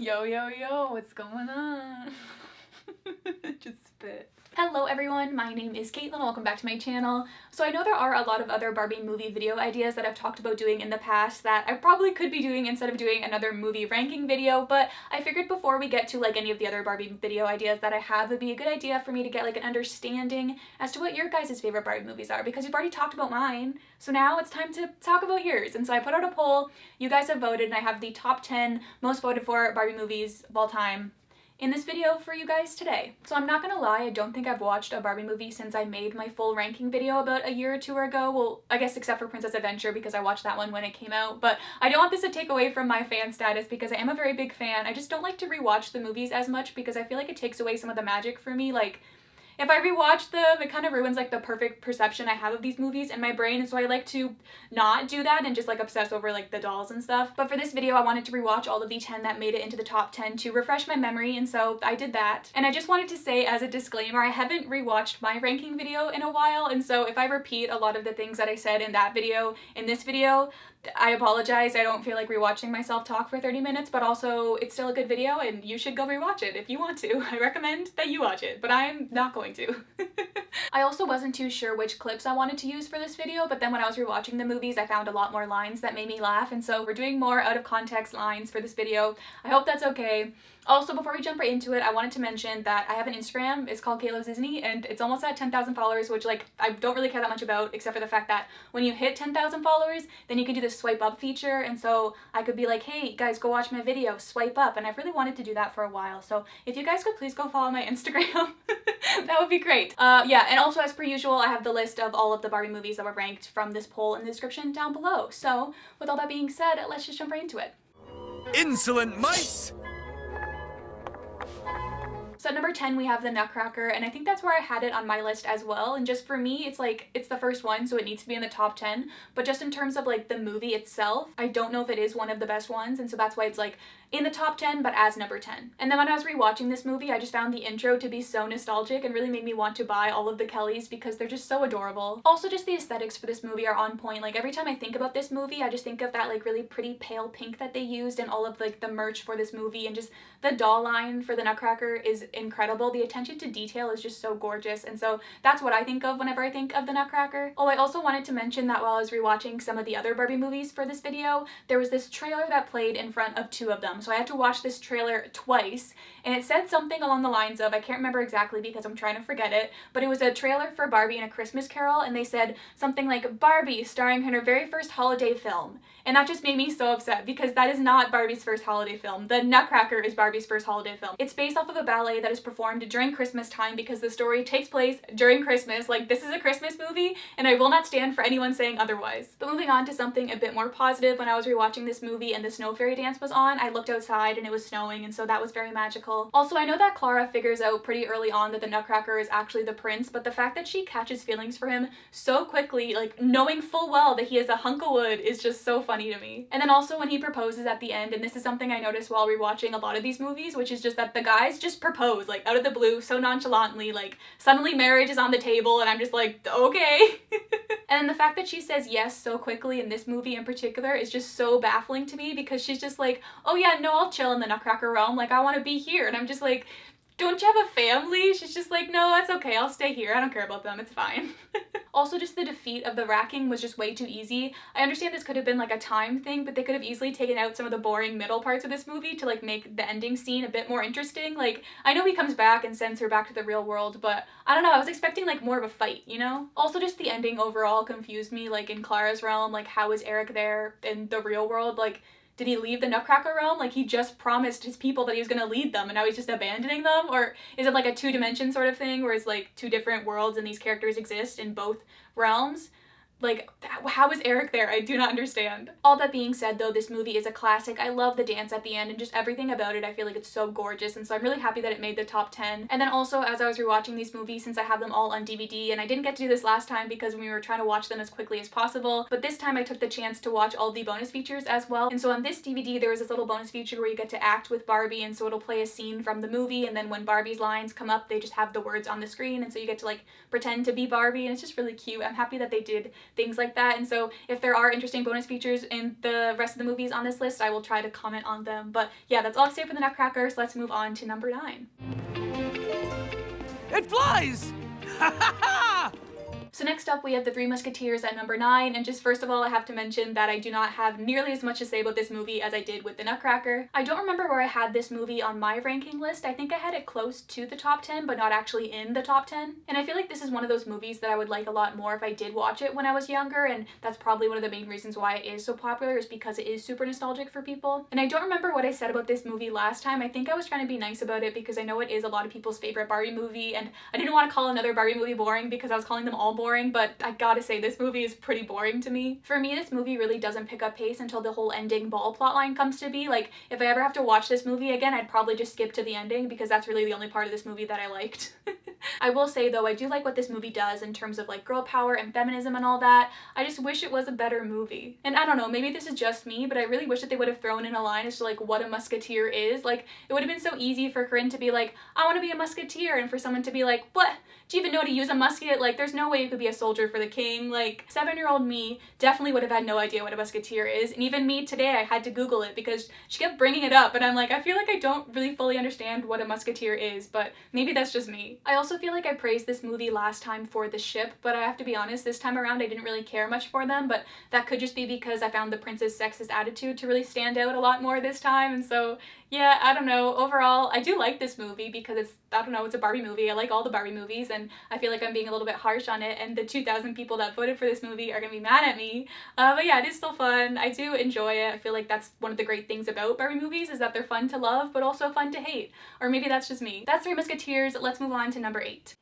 Yo, yo, yo, what's going on? Just spit. Hello everyone, my name is Caitlin, welcome back to my channel. So I know there are a lot of other Barbie movie video ideas that I've talked about doing in the past that I probably could be doing instead of doing another movie ranking video, but I figured before we get to like any of the other Barbie video ideas that I have, it'd be a good idea for me to get like an understanding as to what your guys' favorite Barbie movies are, because you've already talked about mine, so now it's time to talk about yours. And so I put out a poll, you guys have voted, and I have the top 10 most voted for Barbie movies of all time in this video for you guys today. So I'm not gonna lie, I don't think I've watched a Barbie movie since I made my full ranking video about a year or two ago. Well, I guess except for Princess Adventure because I watched that one when it came out, but I don't want this to take away from my fan status because I am a very big fan. I just don't like to rewatch the movies as much because I feel like it takes away some of the magic for me. Like, if I rewatch them, it kind of ruins like the perfect perception I have of these movies in my brain, and so I like to not do that and just like obsess over like the dolls and stuff. But for this video, I wanted to rewatch all of the 10 that made it into the top 10 to refresh my memory, and so I did that. And I just wanted to say as a disclaimer, I haven't rewatched my ranking video in a while, and so if I repeat a lot of the things that I said in that video in this video, I apologize. I don't feel like rewatching myself talk for 30 minutes, but also it's still a good video and you should go rewatch it if you want to. I recommend that you watch it, but I'm not going to. I also wasn't too sure which clips I wanted to use for this video, but then when I was rewatching the movies, I found a lot more lines that made me laugh, and so we're doing more out of context lines for this video. I hope that's okay. Also, before we jump right into it, I wanted to mention that I have an Instagram. It's called caitlovesdisney, and it's almost at 10,000 followers, which like I don't really care that much about, except for the fact that when you hit 10,000 followers, then you can do the swipe up feature, and so I could be like, hey guys, go watch my video, swipe up, and I've really wanted to do that for a while. So if you guys could please go follow my Instagram, that would be great. Yeah, and also as per usual, I have the list of all of the Barbie movies that were ranked from this poll in the description down below. So with all that being said, let's just jump right into it. Insolent mice! So at number 10, we have the Nutcracker, and I think that's where I had it on my list as well. And just for me, it's like, it's the first one, so it needs to be in the top 10. But just in terms of like the movie itself, I don't know if it is one of the best ones, and so that's why it's like in the top 10, but as number 10. And then when I was rewatching this movie, I just found the intro to be so nostalgic and really made me want to buy all of the Kellys because they're just so adorable. Also, just the aesthetics for this movie are on point. Like every time I think about this movie, I just think of that like really pretty pale pink that they used and all of like the merch for this movie, and just the doll line for the Nutcracker is incredible. The attention to detail is just so gorgeous, and so that's what I think of whenever I think of the Nutcracker. Oh, I also wanted to mention that while I was rewatching some of the other Barbie movies for this video, there was this trailer that played in front of two of them. So I had to watch this trailer twice, and it said something along the lines of, I can't remember exactly because I'm trying to forget it, but it was a trailer for Barbie and a Christmas Carol, and they said something like Barbie starring in her very first holiday film. And that just made me so upset because that is not Barbie's first holiday film. The Nutcracker is Barbie's first holiday film. It's based off of a ballet that is performed during Christmas time because the story takes place during Christmas. Like, this is a Christmas movie, and I will not stand for anyone saying otherwise. But moving on to something a bit more positive, when I was rewatching this movie and the snow fairy dance was on, I looked outside and it was snowing, and so that was very magical. Also, I know that Clara figures out pretty early on that the Nutcracker is actually the prince, but the fact that she catches feelings for him so quickly, like knowing full well that he is a hunk of wood, is just so funny to me. And then also when he proposes at the end, and this is something I noticed while rewatching a lot of these movies, which is just that the guys just propose like out of the blue so nonchalantly, like suddenly marriage is on the table, and I'm just like, okay. And then the fact that she says yes so quickly in this movie in particular is just so baffling to me because she's just like, oh yeah, no, I'll chill in the Nutcracker realm, like I want to be here. And I'm just like, don't you have a family? She's just like, no, that's okay, I'll stay here, I don't care about them, it's fine. Also, just the defeat of the racking was just way too easy. I understand this could have been like a time thing, but they could have easily taken out some of the boring middle parts of this movie to like make the ending scene a bit more interesting. Like, I know he comes back and sends her back to the real world, but I don't know, I was expecting like more of a fight, you know? Also, just the ending overall confused me, like in Clara's realm, like how is Eric there in the real world? Like, did he leave the Nutcracker realm? Like, he just promised his people that he was gonna lead them and now he's just abandoning them? Or is it like a two-dimension sort of thing where it's like two different worlds and these characters exist in both realms? Like, how is Eric there? I do not understand. All that being said, though, this movie is a classic. I love the dance at the end and just everything about it. I feel like it's so gorgeous, and so I'm really happy that it made the top 10. And then also, as I was rewatching these movies, since I have them all on DVD, and I didn't get to do this last time because we were trying to watch them as quickly as possible, but this time I took the chance to watch all the bonus features as well. And so on this DVD, there was this little bonus feature where you get to act with Barbie, and so it'll play a scene from the movie, and then when Barbie's lines come up, they just have the words on the screen, and so you get to like pretend to be Barbie, and it's just really cute. I'm happy that they did things like that. And so if there are interesting bonus features in the rest of the movies on this list, I will try to comment on them. But yeah, that's all I say for the Nutcracker, so let's move on to number 9. It flies! Ha ha ha! So next up we have the Three Musketeers at number 9, and just first of all I have to mention that I do not have nearly as much to say about this movie as I did with the Nutcracker. I don't remember where I had this movie on my ranking list. I think I had it close to the top 10 but not actually in the top 10. And I feel like this is one of those movies that I would like a lot more if I did watch it when I was younger, and that's probably one of the main reasons why it is so popular, is because it is super nostalgic for people. And I don't remember what I said about this movie last time. I think I was trying to be nice about it because I know it is a lot of people's favorite Barbie movie, and I didn't want to call another Barbie movie boring because I was calling them all boring, but I gotta say this movie is pretty boring to me. For me, this movie really doesn't pick up pace until the whole ending ball plotline comes to be. Like, if I ever have to watch this movie again, I'd probably just skip to the ending because that's really the only part of this movie that I liked. I will say though, I do like what this movie does in terms of like girl power and feminism and all that. I just wish it was a better movie. And I don't know, maybe this is just me, but I really wish that they would have thrown in a line as to like what a musketeer is. Like, it would have been so easy for Corinne to be like, I want to be a musketeer, and for someone to be like, what? Do you even know how to use a musket? Like, there's no way you could be a soldier for the king. Like, 7-year-old me definitely would have had no idea what a musketeer is. And even me today, I had to Google it because she kept bringing it up, and I'm like, I feel like I don't really fully understand what a musketeer is, but maybe that's just me. I also feel like I praised this movie last time for the ship, but I have to be honest, this time around I didn't really care much for them, but that could just be because I found the prince's sexist attitude to really stand out a lot more this time. And so yeah, I don't know. Overall, I do like this movie because it's, I don't know, it's a Barbie movie. I like all the Barbie movies, and I feel like I'm being a little bit harsh on it, and the 2,000 people that voted for this movie are gonna be mad at me. But yeah, it is still fun. I do enjoy it. I feel like that's one of the great things about Barbie movies, is that they're fun to love, but also fun to hate. Or maybe that's just me. That's Three Musketeers. Let's move on to number 8.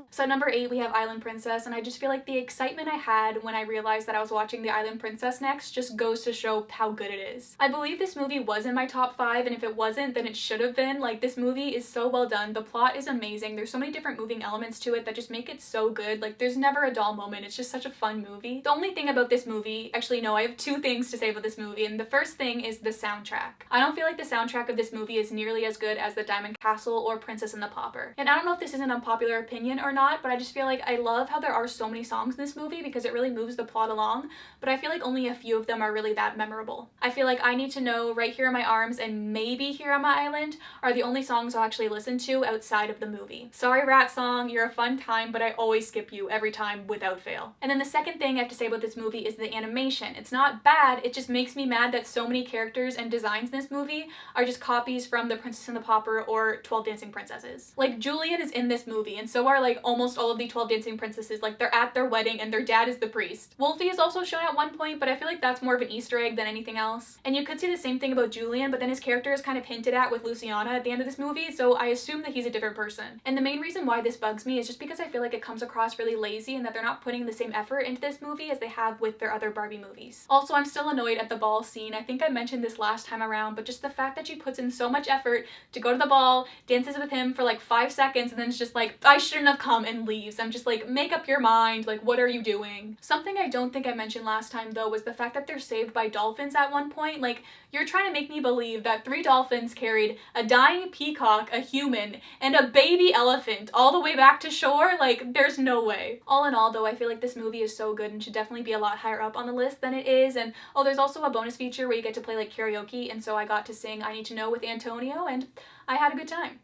So number 8, we have Island Princess, and I just feel like the excitement I had when I realized that I was watching the Island Princess next just goes to show how good it is. I believe this movie was in my top 5, and if it wasn't, then it should have been. Like, this movie is so well done. The plot is amazing. There's so many different moving elements to it that just make it so good. Like, there's never a dull moment. It's just such a fun movie. The only thing about this movie, actually no, I have 2 things to say about this movie, and the first thing is the soundtrack. I don't feel like the soundtrack of this movie is nearly as good as the Diamond Castle or Princess and the Pauper. And I don't know if this is an unpopular opinion or not, but I just feel like I love how there are so many songs in this movie because it really moves the plot along, but I feel like only a few of them are really that memorable. I feel like I Need to Know, Right Here in My Arms, and maybe Here on My Island are the only songs I'll actually listen to outside of the movie. Sorry Rat Song, you're a fun time, but I always skip you every time without fail. And then the second thing I have to say about this movie is the animation. It's not bad, it just makes me mad that so many characters and designs in this movie are just copies from The Princess and the Pauper or 12 Dancing Princesses. Like, Juliet is in this movie, and so are like almost all of the 12 Dancing Princesses. Like, they're at their wedding and their dad is the priest. Wolfie is also shown at one point, but I feel like that's more of an Easter egg than anything else. And you could say the same thing about Julian, but then his character is kind of hinted at with Luciana at the end of this movie, so I assume that he's a different person. And the main reason why this bugs me is just because I feel like it comes across really lazy and that they're not putting the same effort into this movie as they have with their other Barbie movies. Also, I'm still annoyed at the ball scene. I think I mentioned this last time around, but just the fact that she puts in so much effort to go to the ball, dances with him for like 5 seconds, and then it's just like, I shouldn't have come, and leaves. I'm just like, make up your mind, like, what are you doing? Something I don't think I mentioned last time though was the fact that they're saved by dolphins at one point. Like, you're trying to make me believe that 3 dolphins carried a dying peacock, a human, and a baby elephant all the way back to shore? Like, there's no way. All in all though, I feel like this movie is so good and should definitely be a lot higher up on the list than it is. And oh, there's also a bonus feature where you get to play like karaoke, and so I got to sing I Need to Know with Antonio, and I had a good time.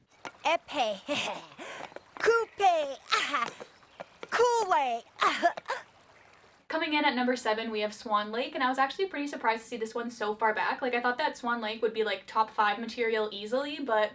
Epee, coupe, Kool-Aid. Coming in at number 7, we have Swan Lake, and I was actually pretty surprised to see this one so far back. Like, I thought that Swan Lake would be like top 5 material easily, but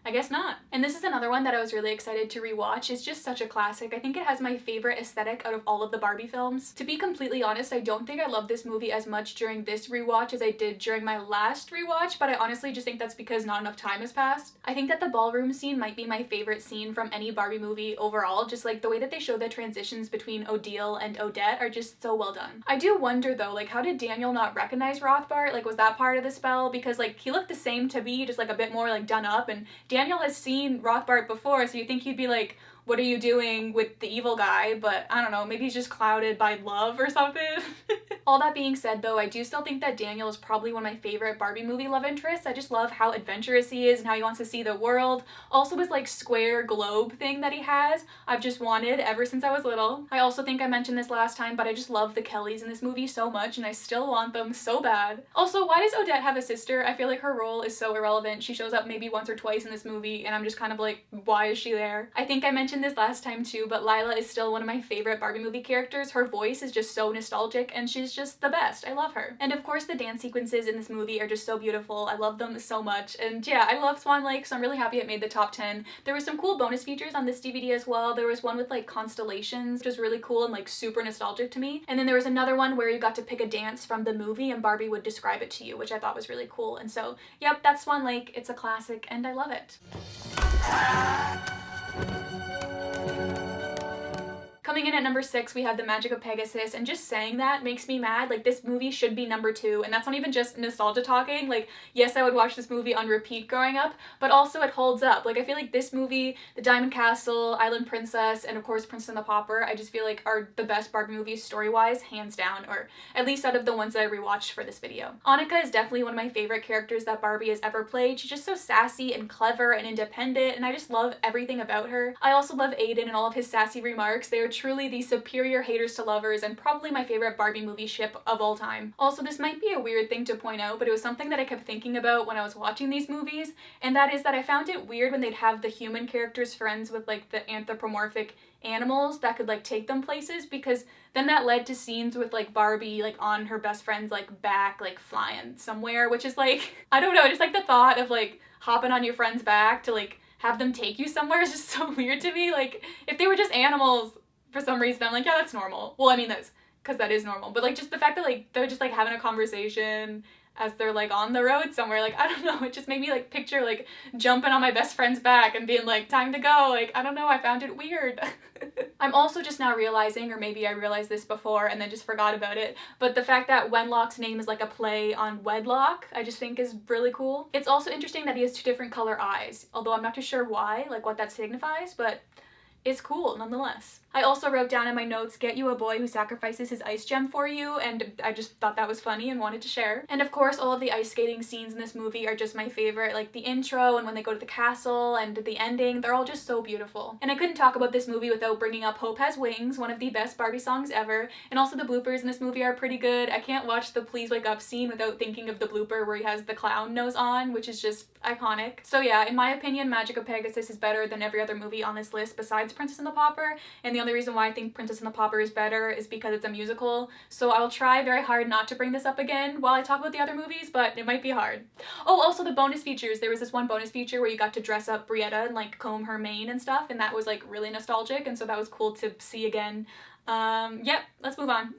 I guess not. And this is another one that I was really excited to rewatch. It's just such a classic. I think it has my favorite aesthetic out of all of the Barbie films. To be completely honest, I don't think I loved this movie as much during this rewatch as I did during my last rewatch, but I honestly just think that's because not enough time has passed. I think that the ballroom scene might be my favorite scene from any Barbie movie overall. Just like the way that they show the transitions between Odile and Odette are just so well done. I do wonder though, like, how did Daniel not recognize Rothbart? Like, was that part of the spell? Because like, he looked the same to me, just like a bit more like done up, and Daniel has seen Rothbart before, so you think he'd be like, what are you doing with the evil guy? But I don't know, maybe he's just clouded by love or something. All that being said though, I do still think that Daniel is probably one of my favorite Barbie movie love interests. I just love how adventurous he is and how he wants to see the world. Also his like square globe thing that he has, I've just wanted ever since I was little. I also think I mentioned this last time, but I just love the Kellys in this movie so much and I still want them so bad. Also, why does Odette have a sister? I feel like her role is so irrelevant. She shows up maybe once or twice in this movie and I'm just kind of like, why is she there? I think I mentioned this last time too, but Lila is still one of my favorite Barbie movie characters. Her voice is just so nostalgic and she's just the best. I love her. And of course the dance sequences in this movie are just so beautiful. I love them so much. And yeah, I love Swan Lake, so I'm really happy it made the top 10. There were some cool bonus features on this DVD as well. There was one with like constellations, which was really cool and like super nostalgic to me. And then there was another one where you got to pick a dance from the movie and Barbie would describe it to you, which I thought was really cool. And so, yep, that's Swan Lake. It's a classic and I love it. Coming in at number 6, we have The Magic of Pegasus, and just saying that makes me mad. Like, this movie should be number 2, and that's not even just nostalgia talking. Like, yes, I would watch this movie on repeat growing up, but also it holds up. Like, I feel like this movie, The Diamond Castle, Island Princess, and of course Princess and the Pauper, I just feel like are the best Barbie movies story-wise, hands down, or at least out of the ones that I rewatched for this video. Annika is definitely one of my favorite characters that Barbie has ever played. She's just so sassy and clever and independent, and I just love everything about her. I also love Aiden and all of his sassy remarks. They are truly the superior haters to lovers and probably my favorite Barbie movie ship of all time. Also, this might be a weird thing to point out, but it was something that I kept thinking about when I was watching these movies, and that is that I found it weird when they'd have the human characters friends with like the anthropomorphic animals that could like take them places, because then that led to scenes with like Barbie like on her best friend's like back, like flying somewhere, which is like, I don't know, just like the thought of like hopping on your friend's back to like have them take you somewhere is just so weird to me. Like, if they were just animals for some reason, I'm like, yeah, that's normal. Well, I mean, that's because that is normal, but like just the fact that like they're just like having a conversation as they're like on the road somewhere, like, I don't know, it just made me like picture like jumping on my best friend's back and being like, time to go. Like, I don't know, I found it weird. I'm also just now realizing, or maybe I realized this before and then just forgot about it, but the fact that Wenlock's name is like a play on wedlock, I just think is really cool. It's also interesting that he has 2 different color eyes, although I'm not too sure why, like what that signifies, but it's cool nonetheless. I also wrote down in my notes, get you a boy who sacrifices his ice gem for you, and I just thought that was funny and wanted to share. And of course, all of the ice skating scenes in this movie are just my favorite, like the intro and when they go to the castle and the ending, they're all just so beautiful. And I couldn't talk about this movie without bringing up Hope Has Wings, one of the best Barbie songs ever, and also the bloopers in this movie are pretty good. I can't watch the Please Wake Up scene without thinking of the blooper where he has the clown nose on, which is just iconic. So yeah, in my opinion, Magic of Pegasus is better than every other movie on this list besides Princess and the Pauper, and the only reason why I think Princess and the Pauper is better is because it's a musical, so I'll try very hard not to bring this up again while I talk about the other movies, but it might be hard. Oh, also the bonus features. There was this one bonus feature where you got to dress up Brietta and like comb her mane and stuff, and that was like really nostalgic, and so that was cool to see again. Yep, let's move on.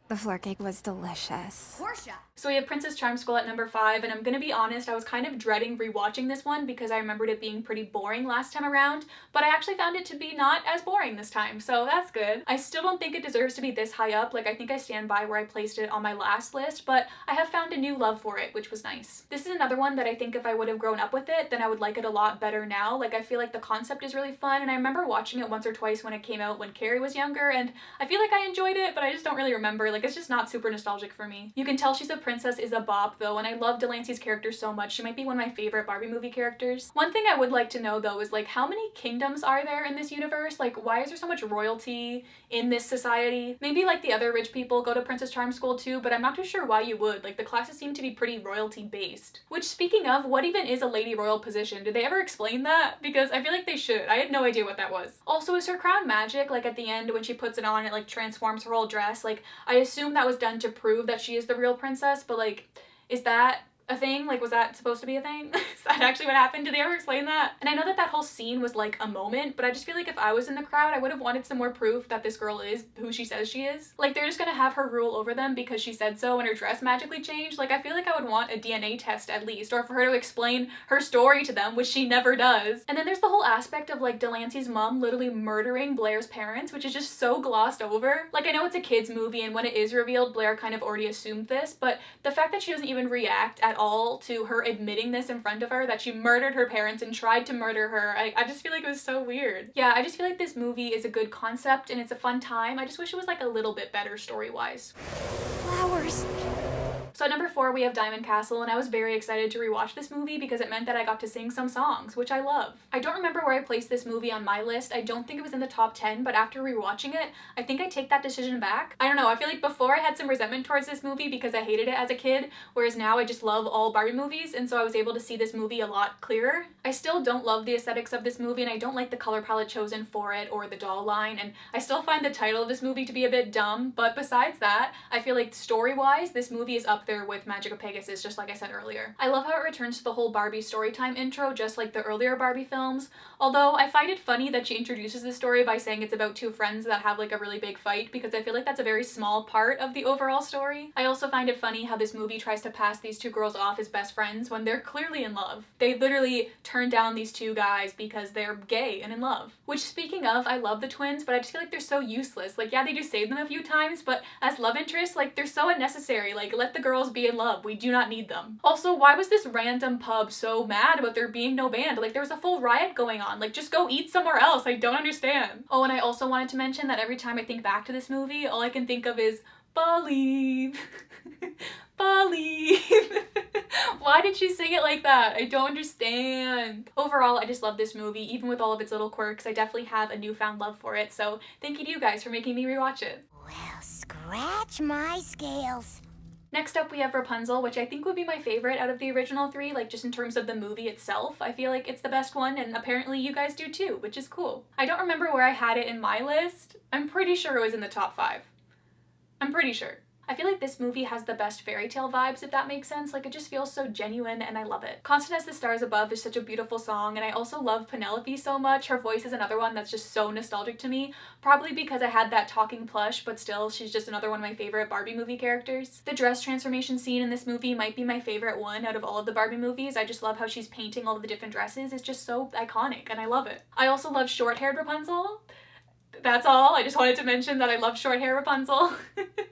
The floor cake was delicious. Portia! So we have Princess Charm School at number 5, and I'm gonna be honest, I was kind of dreading rewatching this one because I remembered it being pretty boring last time around, but I actually found it to be not as boring this time, so that's good. I still don't think it deserves to be this high up, like I think I stand by where I placed it on my last list, but I have found a new love for it, which was nice. This is another one that I think if I would have grown up with it, then I would like it a lot better now. Like, I feel like the concept is really fun, and I remember watching it once or twice when it came out when Carrie was younger, and I feel like I enjoyed it, but I just don't really remember. Like, it's just not super nostalgic for me. You Can Tell She's a Princess is a bop though, and I love Delancey's character so much. She might be one of my favorite Barbie movie characters. One thing I would like to know though is like, how many kingdoms are there in this universe? Like, why is there so much royalty in this society? Maybe like the other rich people go to Princess Charm School too, but I'm not too sure why you would. Like, the classes seem to be pretty royalty based. Which, speaking of, what even is a lady royal position? Did they ever explain that? Because I feel like they should. I had no idea what that was. Also, is her crown magic? Like, at the end when she puts it on, it like transforms her whole dress. Like, I assume that was done to prove that she is the real princess, but like, is that a thing? Like, was that supposed to be a thing? Is that actually what happened? Did they ever explain that? And I know that that whole scene was like a moment, but I just feel like if I was in the crowd, I would have wanted some more proof that this girl is who she says she is. Like, they're just gonna have her rule over them because she said so and her dress magically changed. Like, I feel like I would want a DNA test at least, or for her to explain her story to them, which she never does. And then there's the whole aspect of like Delancey's mom literally murdering Blair's parents, which is just so glossed over. Like, I know it's a kid's movie, and when it is revealed, Blair kind of already assumed this, but the fact that she doesn't even react at at all to her admitting this in front of her, that she murdered her parents and tried to murder her. I just feel like it was so weird. Yeah, I just feel like this movie is a good concept and it's a fun time. I just wish it was like a little bit better story-wise. Flowers. So at number 4 we have Diamond Castle, and I was very excited to rewatch this movie because it meant that I got to sing some songs, which I love. I don't remember where I placed this movie on my list. I don't think it was in the top 10, but after rewatching it, I think I take that decision back. I don't know, I feel like before I had some resentment towards this movie because I hated it as a kid, whereas now I just love all Barbie movies, and so I was able to see this movie a lot clearer. I still don't love the aesthetics of this movie, and I don't like the color palette chosen for it or the doll line, and I still find the title of this movie to be a bit dumb, but besides that, I feel like story-wise, this movie is up there with Magic of Pegasus, just like I said earlier. I love how it returns to the whole Barbie storytime intro, just like the earlier Barbie films, although I find it funny that she introduces the story by saying it's about two friends that have like a really big fight, because I feel like that's a very small part of the overall story. I also find it funny how this movie tries to pass these two girls off as best friends when they're clearly in love. They literally turn down these two guys because they're gay and in love. Which, speaking of, I love the twins, but I just feel like they're so useless. Like, yeah, they do save them a few times, but as love interests, like, they're so unnecessary. Like, let the girls be in love. We do not need them. Also, why was this random pub so mad about there being no band? Like, there was a full riot going on. Like, just go eat somewhere else. I don't understand. Oh, and I also wanted to mention that every time I think back to this movie, all I can think of is believe. Believe. Why did she sing it like that? I don't understand. Overall, I just love this movie, even with all of its little quirks. I definitely have a newfound love for it, so thank you to you guys for making me rewatch it. Well, scratch my scales. Next up we have Rapunzel, which I think would be my favorite out of the original 3, like just in terms of the movie itself. I feel like it's the best one, and apparently you guys do too, which is cool. I don't remember where I had it in my list. I'm pretty sure it was in the top 5. I'm pretty sure. I feel like this movie has the best fairy tale vibes, if that makes sense. Like, it just feels so genuine and I love it. Constant as the Stars Above is such a beautiful song, and I also love Penelope so much. Her voice is another one that's just so nostalgic to me, probably because I had that talking plush, but still, she's just another one of my favorite Barbie movie characters. The dress transformation scene in this movie might be my favorite one out of all of the Barbie movies. I just love how she's painting all of the different dresses. It's just so iconic and I love it. I also love short-haired Rapunzel. That's all. I just wanted to mention that I love short hair Rapunzel.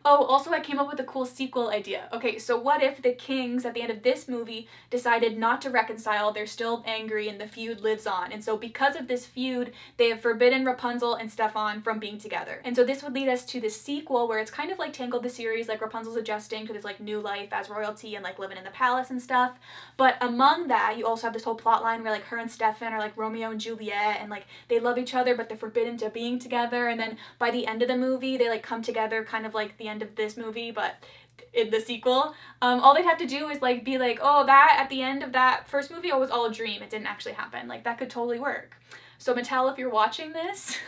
Oh, also I came up with a cool sequel idea. Okay, so what if the kings at the end of this movie decided not to reconcile, they're still angry and the feud lives on, and so because of this feud, they have forbidden Rapunzel and Stefan from being together. And so this would lead us to the sequel where it's kind of like Tangled the series, like Rapunzel's adjusting to this like new life as royalty and like living in the palace and stuff. But among that, you also have this whole plot line where like her and Stefan are like Romeo and Juliet, and like they love each other but they're forbidden to being together. And then by the end of the movie they like come together, kind of like the end of this movie but in the sequel. All they'd have to do is like be like, oh, that at the end of that first movie, it was all a dream, it didn't actually happen. Like, that could totally work. So Mattel, if you're watching this,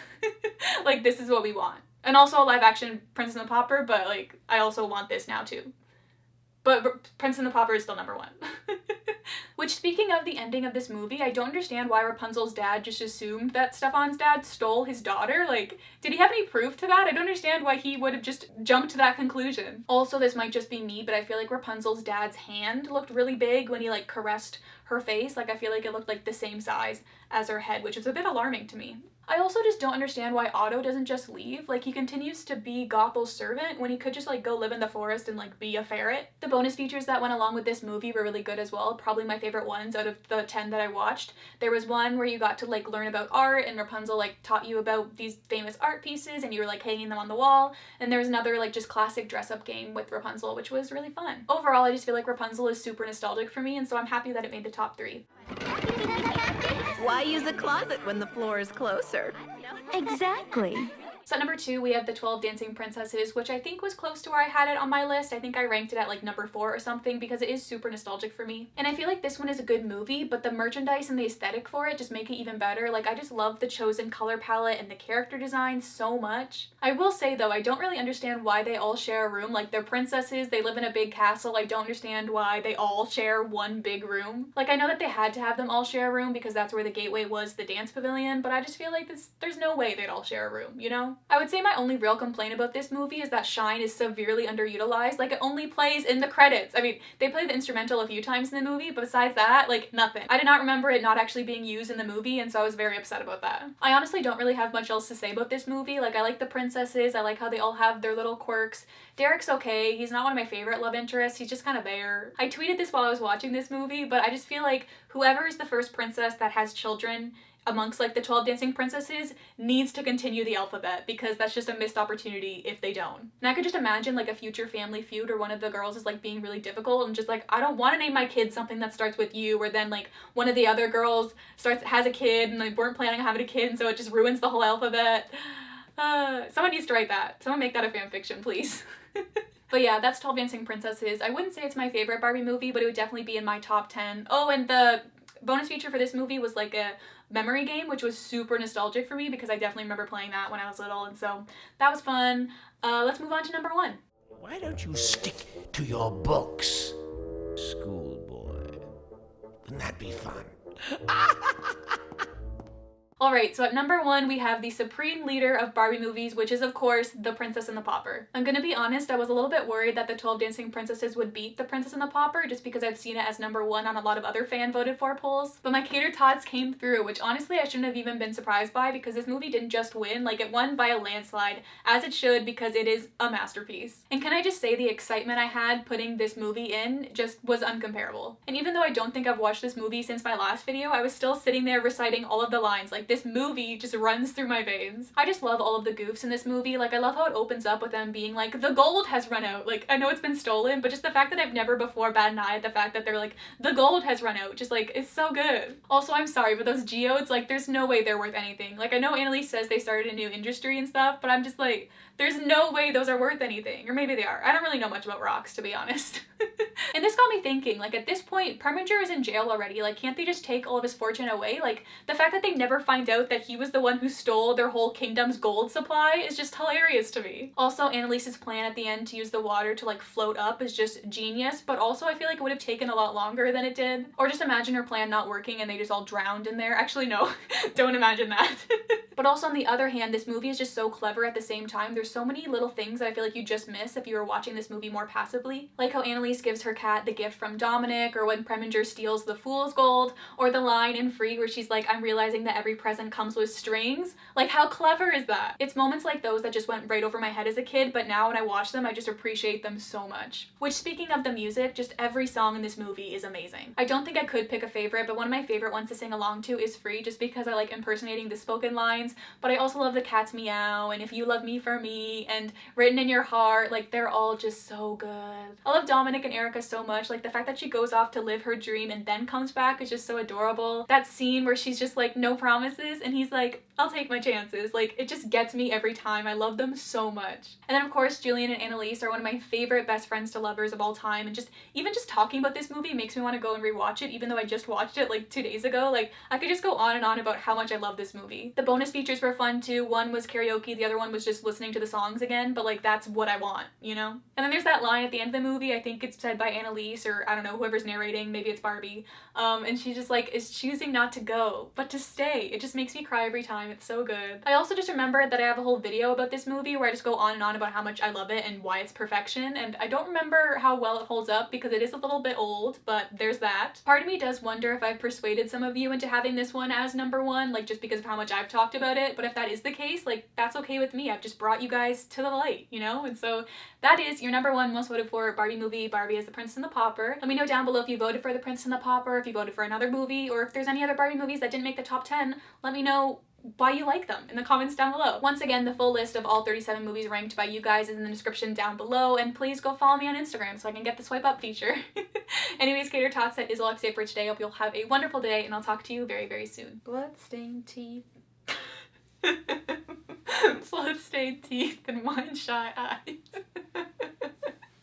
like, this is what we want. And also a live action Princess and the Pauper, but like I also want this now too. But Princess and the Pauper is still number 1. Which, speaking of the ending of this movie, I don't understand why Rapunzel's dad just assumed that Stefan's dad stole his daughter. Like, did he have any proof to that? I don't understand why he would have just jumped to that conclusion. Also, this might just be me, but I feel like Rapunzel's dad's hand looked really big when he like caressed her face. Like, I feel like it looked like the same size as her head, which is a bit alarming to me. I also just don't understand why Otto doesn't just leave. Like, he continues to be Gothels' servant when he could just like go live in the forest and like be a ferret. The bonus features that went along with this movie were really good as well. Probably my favorite ones out of the 10 that I watched. There was one where you got to like learn about art, and Rapunzel like taught you about these famous art pieces and you were like hanging them on the wall. And there was another like just classic dress-up game with Rapunzel, which was really fun. Overall, I just feel like Rapunzel is super nostalgic for me, and so I'm happy that it made the top 3. Why use a closet when the floor is closer? Exactly. So at number 2, we have the 12 Dancing Princesses, which I think was close to where I had it on my list. I think I ranked it at like number 4 or something because it is super nostalgic for me. And I feel like this one is a good movie, but the merchandise and the aesthetic for it just make it even better. Like, I just love the chosen color palette and the character design so much. I will say though, I don't really understand why they all share a room. Like, they're princesses, they live in a big castle. I don't understand why they all share one big room. Like, I know that they had to have them all share a room because that's where the gateway was, the dance pavilion, but I just feel like there's no way they'd all share a room, you know? know? I would say my only real complaint about this movie is that Shine is severely underutilized. Like, it only plays in the credits. I mean, they play the instrumental a few times in the movie, but besides that, like, nothing. I did not remember it not actually being used in the movie, and so I was very upset about that. I honestly don't really have much else to say about this movie. Like, I like the princesses, I like how they all have their little quirks. Derek's okay, he's not one of my favorite love interests, he's just kind of there. I tweeted this while I was watching this movie, but I just feel like whoever is the first princess that has children amongst like the 12 dancing princesses needs to continue the alphabet, because that's just a missed opportunity if they don't. And I could just imagine like a future Family Feud or one of the girls is like being really difficult and just like, I don't want to name my kid something that starts with U, or then like one of the other girls has a kid and they weren't planning on having a kid, and so it just ruins the whole alphabet. Someone needs to write that. Someone make that a fan fiction, please. But yeah, that's 12 Dancing Princesses. I wouldn't say it's my favorite Barbie movie, but it would definitely be in my top 10. Oh, and the bonus feature for this movie was like a memory game, which was super nostalgic for me because I definitely remember playing that when I was little, and so that was fun. Let's move on to number 1. Why don't you stick to your books, schoolboy? Wouldn't that be fun? Alright, so at number 1 we have the supreme leader of Barbie movies, which is of course The Princess and the Pauper. I'm gonna be honest, I was a little bit worried that the 12 Dancing Princesses would beat The Princess and the Pauper just because I've seen it as number 1 on a lot of other fan voted for polls, but my cater tots came through, which honestly I shouldn't have even been surprised by because this movie didn't just win, like it won by a landslide, as it should, because it is a masterpiece. And can I just say the excitement I had putting this movie in just was uncomparable. And even though I don't think I've watched this movie since my last video, I was still sitting there reciting all of the lines. Like, this movie just runs through my veins. I just love all of the goofs in this movie. Like, I love how it opens up with them being like, the gold has run out. Like, I know it's been stolen, but just the fact that I've never before batted an eye at the fact that they're like, the gold has run out. Just like, it's so good. Also, I'm sorry, but those geodes, like, there's no way they're worth anything. Like, I know Annalise says they started a new industry and stuff, but I'm just like, there's no way those are worth anything. Or maybe they are. I don't really know much about rocks, to be honest. And this got me thinking, like, at this point, Preminger is in jail already. Like, can't they just take all of his fortune away? Like, the fact that they never find out that he was the one who stole their whole kingdom's gold supply is just hilarious to me. Also, Annalise's plan at the end to use the water to, like, float up is just genius, but also I feel like it would have taken a lot longer than it did. Or just imagine her plan not working and they just all drowned in there. Actually, no. Don't imagine that. But also, on the other hand, this movie is just so clever at the same time. There's so many little things that I feel like you just miss if you were watching this movie more passively. Like how Annalise gives her cat the gift from Dominic, or when Preminger steals the fool's gold, or the line in Free where she's like, I'm realizing that every present comes with strings. Like, how clever is that? It's moments like those that just went right over my head as a kid, but now when I watch them, I just appreciate them so much. Which, speaking of the music, just every song in this movie is amazing. I don't think I could pick a favorite, but one of my favorite ones to sing along to is Free, just because I like impersonating the spoken lines, but I also love the cat's meow, and If You Love Me For Me, and Written in Your Heart. Like, they're all just so good. I love Dominic and Erica so much. Like, the fact that she goes off to live her dream and then comes back is just so adorable. That scene where she's just like, no promises, and he's like, I'll take my chances. Like, it just gets me every time. I love them so much. And then of course, Julian and Annalise are one of my favorite best friends to lovers of all time, and just even just talking about this movie makes me want to go and rewatch it, even though I just watched it like 2 days ago. Like, I could just go on and on about how much I love this movie. The bonus features were fun too. One was karaoke, the other one was just listening to the songs again, but like, that's what I want, you know? And then there's that line at the end of the movie, I think it's said by Annalise, or I don't know, whoever's narrating, maybe it's Barbie, and she just like is choosing not to go, but to stay. It just makes me cry every time. It's so good. I also just remembered that I have a whole video about this movie where I just go on and on about how much I love it and why it's perfection, and I don't remember how well it holds up because it is a little bit old, but there's that. Part of me does wonder if I've persuaded some of you into having this one as number 1, like just because of how much I've talked about it, but if that is the case, like, that's okay with me. I've just brought you guys to the light, you know? And so that is your number 1 most voted for Barbie movie, Barbie as the Princess and the Pauper. Let me know down below if you voted for The Princess and the Pauper, if you voted for another movie, or if there's any other Barbie movies that didn't make the top 10, let me know why you like them in the comments down below. Once again, the full list of all 37 movies ranked by you guys is in the description down below, and please go follow me on Instagram so I can get the swipe up feature. Anyways, Cater Tots, that is all I have to say for today. I hope you'll have a wonderful day, and I'll talk to you very, very soon. Bloodstained teeth. Bloodstained teeth and one shy eye.